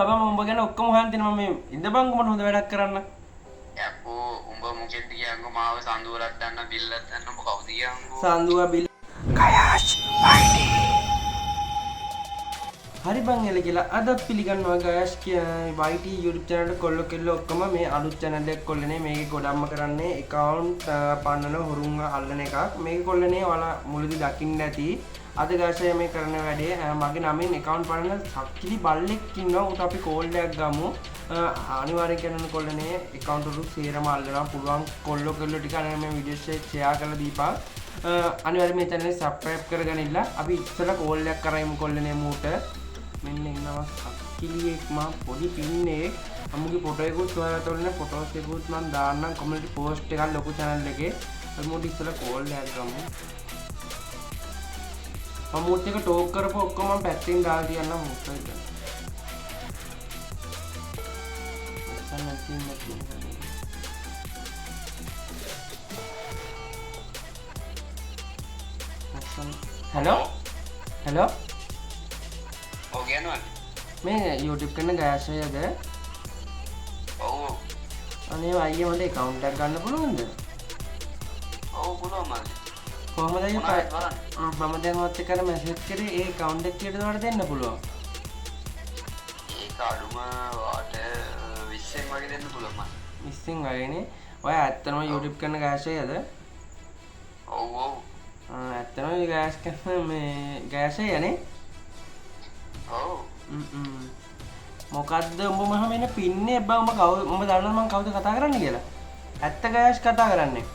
අබම උඹ ගැන ඔක්කොම හොයන් තියෙනවා මේ ඉඳපන් කොහොමද හොඳ වැඩක් කරන්න යකෝ උඹ මොකෙද කියංගෝ මාව සඳුවලක් ගන්න බිල්ලක් ගන්න උඹ කවුද කියංගෝ සඳුවා බිල් ගයාස් වයිටි හරි බං එල කියලා අදත් පිළිගන්නවා ගයාස් YT YouTube channel එකට කොල්ල කෙල්ල ඔක්කොම මේ අලුත් channel එකක් කොල්ලනේ මේකේ ගොඩක්ම කරන්නේ account පන්නන හොරුන් අල්ලන එකක් මේක කොල්ලනේ ඔයාලා මුලදී දකින්න ඇති අද ගාෂය මේ කරන වැඩේ මගේ නමින් account පන්නන සක්කිලි බල්ලෙක් ඉන්නවා උට අපි කෝල් එකක් ගමු අනිවාර්යෙන් කරන්න කොල්ලනේ account වල සේරම අල්ලනවා පුළුවන් කොල්ල කෙල්ල ටික අනේ මේ වීඩියෝ එක share කරලා දීපන් අනිවාර්යෙන් මේ channel එක subscribe කරගනින්න අපි ඉස්සෙල්ලා කෝල් එකක් කරයිමු කොල්ලනේ මූට මෙන්න ඉන්නවා සක්කිලියෙක් මා පොඩි පින්නේ අමුගේ ෆොටෝ එකකුත් ඔයාලා තෝරන ෆොටෝස් එකකුත් මම දාන්නම් කමියුනිටි පෝස්ට් එකක් ලොකු channel එකේ අපි මොඩි ඉස්සෙල්ලා කෝල් එකක් ගමු මම මූට් එක ටෝක් කරපුව ඔක්කොම මම පැත්තෙන් දාලා තියන්නම් මූට් එක hello hello ඔව් කියනවා මේ YouTube කරන ගෑෂයද ඔව් අනේ අයියේ මට account එකක් ගන්න පුළුවන්ද ඔව් පුළුවන් මල්ලි කොහමද අයියේ මම දැන් ඔයත් එක්ක මැසේජ් කරේ ඒ account එක කීයද ඔයාලට දෙන්න පුළුවන් ඒක අඩුම වාට 20න් වගේ දෙන්න පුළුවන් මම 20න් වගේනේ ඔයා ඇත්තටම YouTube කරන ගෑෂයද ඔව් ඔව් ඇත්තටම මේ ගෑෂ් කරන මේ ගෑෂයනේ ඔව් මොකද්ද උඹ මම මෙන්න පින්නේ බං උඹ කවුද උඹ දන්නවද මම කවුද කතා කරන්නේ කියලා ඇත්ත ගෑෂ් කතා කරන්නේ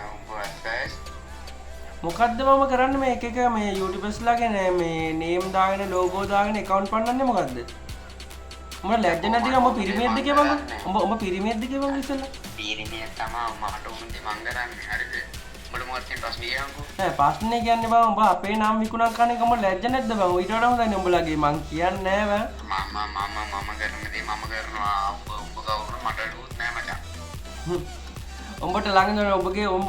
උඹ ඇස් මොකද්ද මම කරන්නේ මේ එක එක මේ YouTubers ලාගේ මේ නේම් දාගෙන ලෝගෝ දාගෙන account පන්නන්නේ මොකද්ද උඹ ලැජ්ජ නැතිද උඹ පිරිමියෙක්ද කියපන් උඹ පිරිමියෙක්ද කියපන් ඉස්සෙල්ලා පීරිමිය තමයි මට උන්දි මං කරන්නේ හරිද උඹට මොකක්ද කියන ප්‍රශ්නේ කියන්කෝ නෑ ප්‍රශ්නේ කියන්නේ බං උඹ අපේ නම් විකුණක් කන එක උඹ ලැජ්ජ නැද්ද බං ඊට වඩා හොඳයි උඹලගේ මං කියන්නේ නෑ බං මම කරන දේ මම කරනවා උඹ කවුරුත් මට ලුත් නෑ මචං උඹට ළඟ ඔබගේ උඹ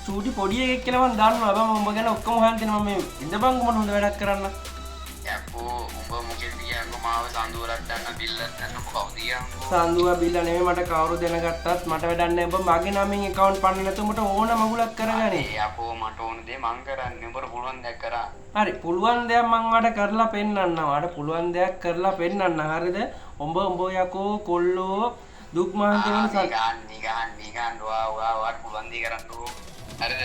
චූටි පොඩි එකෙක් කියලා මම දන්නවා බං උඹ ගැන ඔක්කොම හොයන් තියෙනවා මේ ඉඳපන් කොහොමද හොඳ වැඩක් කරන්න යකෝ උඹ මොකෙද කියන්කෝ මාව සඳුවලක් ගන්න බිල්ලක් ගන්න උඹ කවුද කියන්කෝ සඳුවා බිල්ල නෙමෙයි මට කවුරු දැනගත්තත් මට වැඩක් නෑ උඹ මගේ නමින් account පන්නේ නැතුව උඹට ඕන මගුලක් කරගන්නේ යකෝ මට ඕන දේ මං කරන්නේ උඹට පුළුවන් දෙයක් කරා හරි පුළුවන් දෙයක් මං ඔයාලට කරලා පෙන්නන්නම් ඔයාලට පුළුවන් දෙයක් කරලා පෙන්නන්න හරිද උඹ යකෝ කොල්ලෝ දුක් මහන්ති වෙන නිගන් වා පුළුවන් දේ කරන්නකෝ හරිද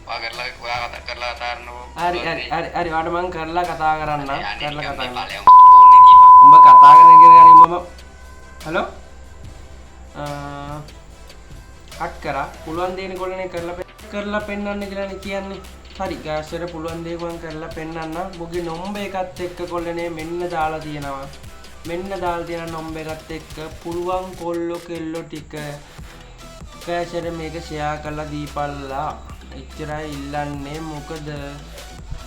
වා කරලා ඔයා කතා කරලා කතා කරන්නකෝ හරි ඔයාලට මං කරලා කතා කරන්න කරලා කතා කරන්න ෆෝන් එකේ උඹ කතා කරන කෙනා මම හලෝ කට් කරා පුළුවන් දේනේ කොල්ලනේ කරලා පෙන්නන්න කියලානේ කියන්නේ හරි ගෑස්වල පුළුවන් දේ මං කරලා පෙන්නන්න මොගේ නම්බර් එකත් එක්ක කොල්ලනේ මෙන්න දාලා තියෙනවා මෙන්න දාලා තියෙන නම්බර් එකත් එක්ක පුළුවන් කොල්ලෝ කෙල්ලෝ ටික ගෑස්වල මේක ෂෙයා කරලා දීපල්ලා එච්චරයි ඉල්ලන්නේ මොකද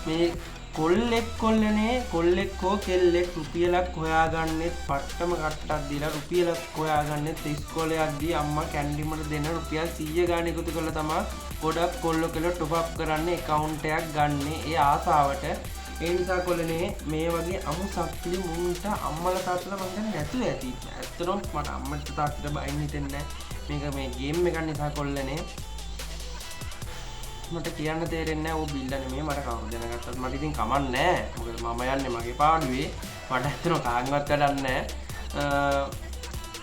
මේ කොල්ලෙක් කොල්ලනේ කොල්ලෙක් හෝ කෙල්ලෙක් රුපියලක් හොයාගන්නෙත් පට්ටම කට්ටක් දීලා රුපියලක් හොයාගන්නෙත් ඉස්කෝලේ යද්දී අම්මා කැන්ඩිමට දෙන රුපියල් 100 ගාන එකතු කරලා තමයි ගොඩක් කොල්ලෝ කෙල්ලෝ ටොප් අප් කරන්නේ account එකක් ගන්න ඒ ආසාවට ඒ නිසා කොල්ලනේ මේ වගේ අමු සක්කිලි මුන්ට අම්මලා තාත්තලා මං දැන් නැතුව ඇති ඇත්තටම මට අම්මට තාත්තට බයින් හිතෙන්නේ මේක මේ ගේම් එකක් නිසා කොල්ලනේ මට කියන්න තේරෙන්නේ නැහැ. ඔය බිල්ල නෙමෙයි මට කවුරු දැනගත්තත් මට ඉතින් කමක් නැහැ. මොකද මම යන්නේ මගේ පාඩුවේ. මට ඇත්තටම කාගෙන්වත් වැඩක් නැහැ.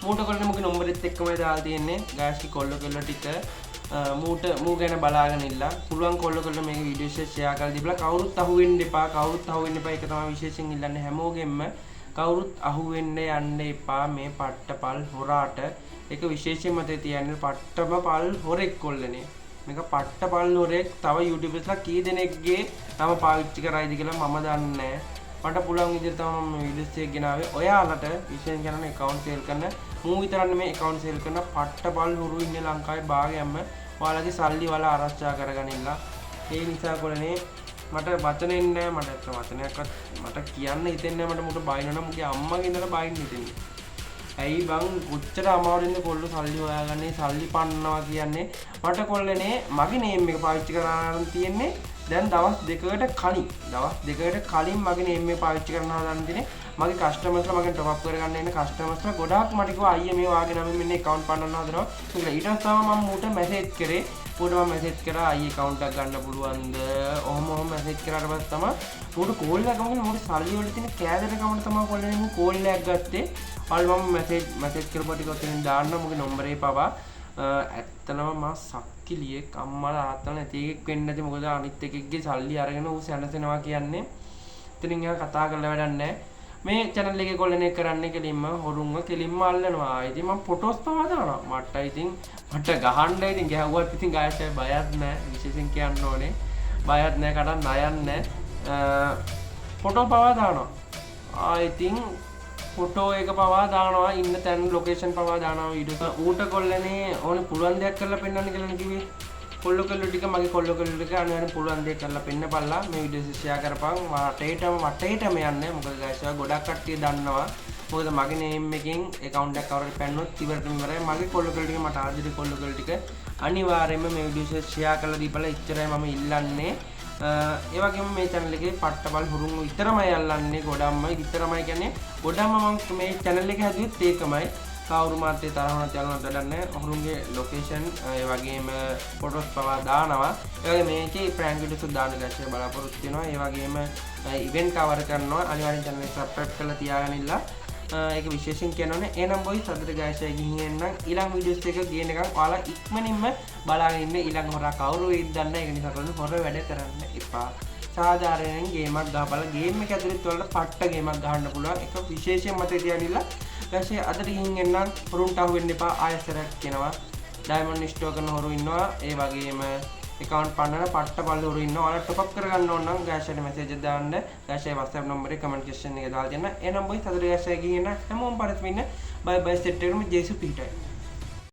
මූට කොල්ලේ මගේ නම්බරෙත් එක්කමයි දාලා තියෙන්නේ. ගාස්ටි කොල්ල ටික මූ ගැන බලාගෙන ඉන්න. පුළුවන් කොල්ල මේක වීඩියෝ එක ෂෙයා කරලා දීපලා කවුරුත් අහුවෙන්න එපා. ඒක තමයි විශේෂයෙන් ඉල්ලන්නේ හැමෝගෙම. කවුරුත් අහුවෙන්න යන්න එපා මේ පට්ටපල් හොරාට. ඒක විශේෂයෙන් මතේ තියන්න පට්ටපල් හොරෙක් කොල්ලනේ. මේක පට්ටපල් හොරෙක් තව YouTubersලා කී දෙනෙක්ගේ නම පාවිච්චි කරයිද කියලා මම දන්නේ නැහැ. මට පුළුවන් විදිහට තමයි මම වීඩියෝස් එක ගෙනාවේ. ඔයාලට විශේෂයෙන් කරන account sale කරන මූ විතරක් නෙමෙයි account sale කරන පට්ටපල් හොරු ඉන්නේ ලංකාවේ භාගයක්ම ඔයාලගේ සල්ලි වල ආරක්ෂා කරගනින්න. ඒ නිසා කොලනේ මට වචනේ නැහැ මට අත වචනයක්වත් මට කියන්න හිතෙන්නේ නැහැ මට බයින්න නම් මුගේ අම්මගේ ඉඳලා බයින්න හිතෙන්නේ. ඇයි බං කොච්චර අමාරුවෙන්ද කොල්ලෝ සල්ලි හොයාගන්නේ සල්ලි පන්නවා කියන්නේ මට කොල්ලනේ මගේ නේම් එක පාවිච්චි කරන්න තියෙන්නේ දැන් දවස් දෙකකට කලින් මගේ නේම් එක පාවිච්චි කරනවා දන්න දිනේ මගේ කස්ටමර්ස්ලා මගෙන් টොප් අප් කරගන්න එන කස්ටමර්ස්ලා ගොඩාක් මට කිව්වා අයියේ මේ වාගේ නම මෙන්න account පන්නන්න හදනවා කියලා. ඊට පස්සේ මම ඌට මැසේජ් කරේ. ඌට මම මැසේජ් කරා අයියේ account එකක් ගන්න පුළුවන්ද? ඔහොම මැසේජ් කරාට පස්සේ තමයි ඌට කෝල් එකක් ගමු ඌට සල්ලි වල තියෙන කෑදරකමට තමයි කොල්ලනේ මම කෝල් එකක් ගත්තේ. අල් මම මැසේජ් කරපුවා ටික ඔතනින් දාන්න මගේ නම්බරේ පවා ඇත්තනම මම සක්කිලියෙක් අම්මලා ආත්තලා නැති එකෙක් වෙන්නේ නැති මොකද අනිත් එකෙක්ගේ සල්ලි අරගෙන ඌ සැනසෙනවා කියන්නේ. ඉතින් එයා කතා කරලා වැඩක් නැහැ. මේ channel එකේ කොල්ලනේ කරන්නේ කෙලින්ම හොරුන්ව කෙලින්ම අල්ලනවා. ඉතින් මම ෆොටෝස් පවා දානවා. මට ගහන්න ඉතින් ගැහුවත් ඉතින් ගායසයි බයක් නැහැ. විශේෂයෙන් කියන්න ඕනේ. බයක් නැහැ කඩන්න නයන්නේ නැහැ. ෆොටෝ පවා දානවා. ඉතින් ෆොටෝ එක පවා දානවා ඉන්න තැන් ලොකේෂන් පවා දානවා වීඩියෝ එක. ඌට කොල්ලනේ ඕනේ පුළුවන් දෙයක් කරලා පෙන්නන්න කියලා කිව්වේ. කොල්ලෝ ටික මගේ කොල්ලෝ ටික අනිවාර්යෙන් පුළුවන් දෙයක් කරලා පෙන්නපල්ලා මේ වීඩියෝ එක ෂෙයා කරපන් වටේටම යන්නේ මොකද ගයිස් ඔයා ගොඩක් කට්ටිය දන්නවා මොකද මගේ නේම් එකෙන් account එකක් කවුරුහරි පැන්නොත් ඉවරටම ඉවරයි මගේ කොල්ලෝ ටික මට ආදිරි කොල්ලෝ ටික අනිවාර්යයෙන්ම මේ වීඩියෝ එක ෂෙයා කරලා දීපලා ඉච්චරයි මම ඉල්ලන්නේ ඒ වගේම මේ channel එකේ පට්ටපල් හුරුන් විතරමයි අල්ලන්නේ ගොඩක්ම විතරමයි කියන්නේ ගොඩක්ම මම මේ channel එක හැදුවෙත් ඒකමයි කවුරු මාත්‍ය තරහන channel එක දඩන්නේ හුරුන්ගේ location ඒ වගේම photos පවා දානවා ඒ වගේ මේකේ prank videos දාන්න ගැෂේ බලාපොරොත්තු වෙනවා ඒ වගේම event cover කරනවා අනිවාර්යෙන් channel එක subscribe කරලා තියාගෙන ඉන්න ඒක විශේෂයෙන් කියනෝනේ එහෙනම් boys අදට guys ගිහින් එන්නම් ඊළඟ videos එක ගේන එකක් ඔයාලා ඉක්මනින්ම බලාගෙන ඉන්න ඊළඟ හොරා කවුරු වෙයිද දන්නේ ඒක නිසා කරන්නේ හොර වැඩ කරන්න එපා සාධාරණයෙන් ගේමක් ගහපලා ගේම් එක ඇතුළේ වලට පට්ට ගේමක් ගහන්න පුළුවන් ඒක විශේෂයෙන් මතක තියාගන්න guys අදට ගිහින් එන්නම් හොරුන්ට අහු වෙන්න එපා ආයෙසරක් කියනවා ඩයමන්ඩ් ස්ටෝර් කරන හොරු ඉන්නවා ඒ වගේම account පන්නන පට්ට බල්ල හොරු ඉන්නවා ඔයාලා top up කරගන්න ඕන නම් guys එකට message එක දාන්න guys ඒ WhatsApp number එක comment section එකේ දාලා දෙන්න එහෙනම් boys අදට guys ගිහින් එන්න හැමෝම පරිස්සමින් ඉන්න bye bye set එකම ජේසු පිටයි